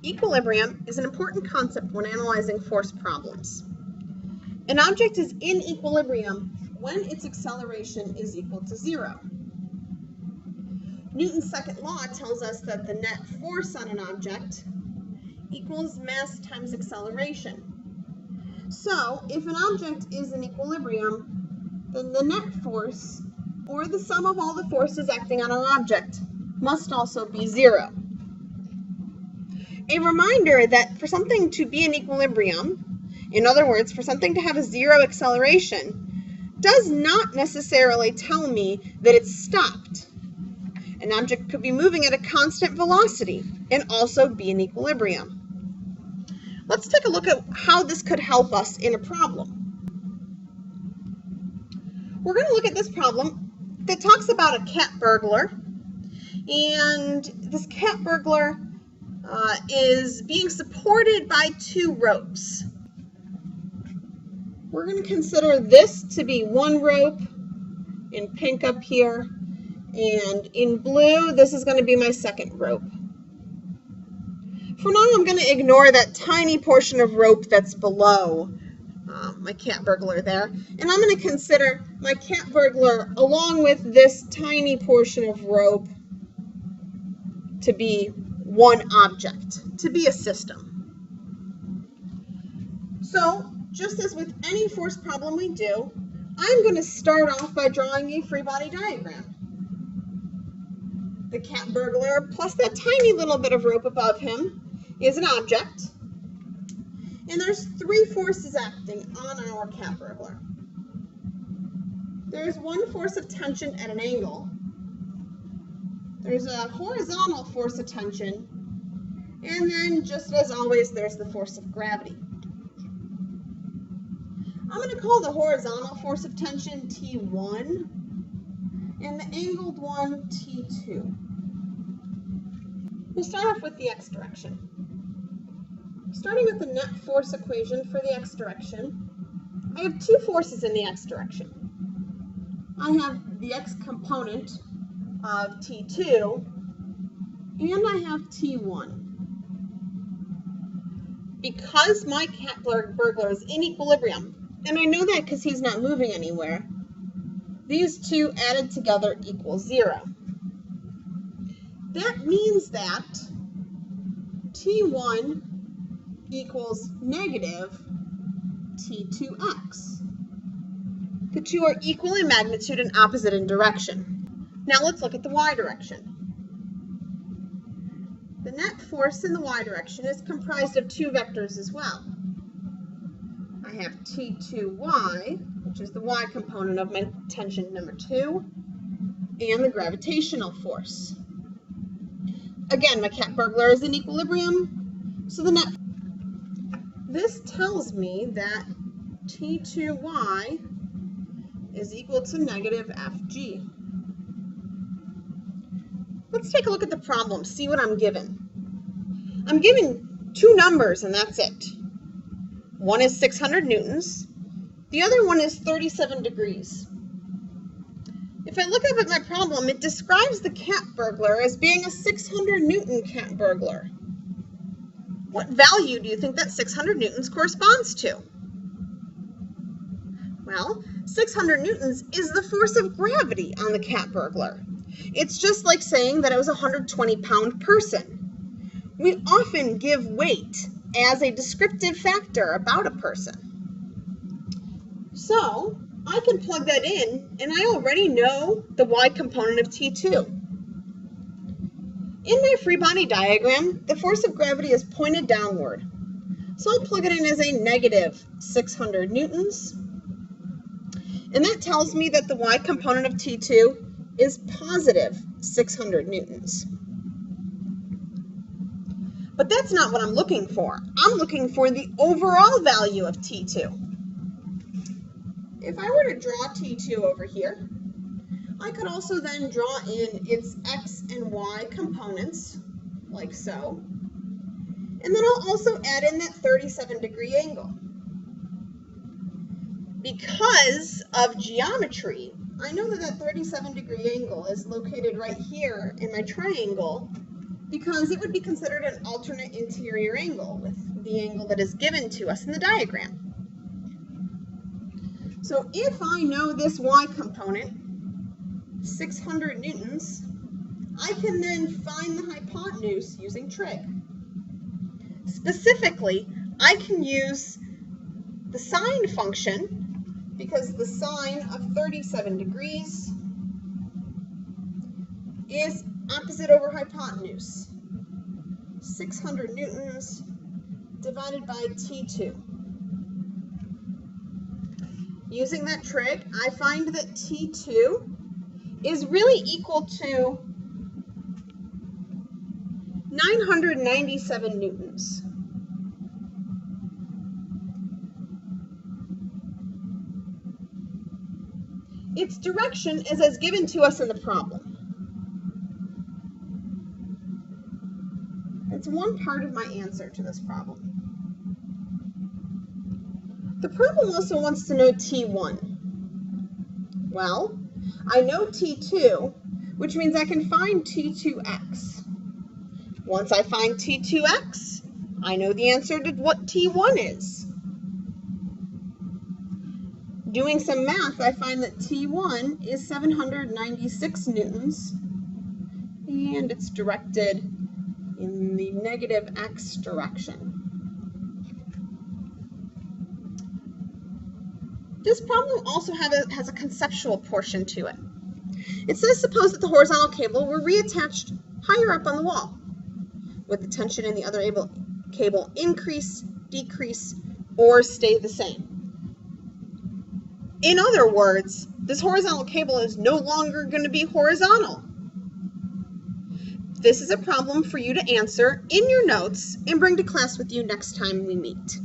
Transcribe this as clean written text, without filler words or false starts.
Equilibrium is an important concept when analyzing force problems. An object is in equilibrium when its acceleration is equal to 0. Newton's second law tells us that the net force on an object equals mass times acceleration. So, if an object is in equilibrium, then the net force, or the sum of all the forces acting on our object, must also be 0. A reminder that for something to be in equilibrium, in other words, for something to have a 0 acceleration, does not necessarily tell me that it's stopped. An object could be moving at a constant velocity and also be in equilibrium. Let's take a look at how this could help us in a problem. We're going to look at this problem that talks about a cat burglar, and this cat burglar is being supported by 2 ropes. We're going to consider this to be one rope in pink up here, and in blue this is going to be my second rope. For now, I'm going to ignore that tiny portion of rope that's below my cat burglar there, and I'm going to consider my cat burglar along with this tiny portion of rope to be one object, to be a system. So, just as with any force problem we do, I'm going to start off by drawing a free body diagram. The cat burglar plus that tiny little bit of rope above him is an object, and there's 3 forces acting on our cat burglar. There's one force of tension at an angle. There's a horizontal force of tension, and then just as always, there's the force of gravity. I'm going to call the horizontal force of tension T1 and the angled one T2. We'll start off with the x direction. Starting with the net force equation for the x direction, I have 2 forces in the x direction. I have the x component of T2, and I have T1. Because my cat burglar is in equilibrium, and I know that because he's not moving anywhere, these 2 added together equals 0. That means that T1 equals negative T2x. The 2 are equal in magnitude and opposite in direction. Now let's look at the y direction. The net force in the y direction is comprised of 2 vectors as well. I have T2y, which is the y component of my tension number 2, and the gravitational force. Again, my cat burglar is in equilibrium, so the net. This tells me that T2y is equal to negative Fg. Let's take a look at the problem, see what I'm given. I'm given 2 numbers, and that's it. One is 600 newtons. The other one is 37 degrees. If I look up at my problem, it describes the cat burglar as being a 600 newton cat burglar. What value do you think that 600 newtons corresponds to? Well, 600 newtons is the force of gravity on the cat burglar. It's just like saying that it was a 120-pound person. We often give weight as a descriptive factor about a person. So, I can plug that in, and I already know the y component of T2. In my free body diagram, the force of gravity is pointed downward. So I'll plug it in as a negative 600 newtons. And that tells me that the y component of T2 is positive 600 newtons. But that's not what I'm looking for. I'm looking for the overall value of T2. If I were to draw T2 over here, I could also then draw in its x and y components, like so. And then I'll also add in that 37-degree angle. Because of geometry, I know that that 37-degree angle is located right here in my triangle, because it would be considered an alternate interior angle with the angle that is given to us in the diagram. So if I know this y component, 600 newtons, I can then find the hypotenuse using trig. Specifically, I can use the sine function because the sine of 37 degrees is opposite over hypotenuse. 600 newtons divided by T2. Using that trig, I find that T2 is really equal to 997 newtons. Its direction is as given to us in the problem. It's one part of my answer to this problem. The problem also wants to know T1. Well, I know T2, which means I can find T2x. Once I find T2x, I know the answer to what T1 is. Doing some math, I find that T1 is 796 newtons, and it's directed in the negative x direction. This problem also has a conceptual portion to it. It says suppose that the horizontal cable were reattached higher up on the wall. Would the tension in the other cable increase, decrease, or stay the same? In other words, this horizontal cable is no longer going to be horizontal. This is a problem for you to answer in your notes and bring to class with you next time we meet.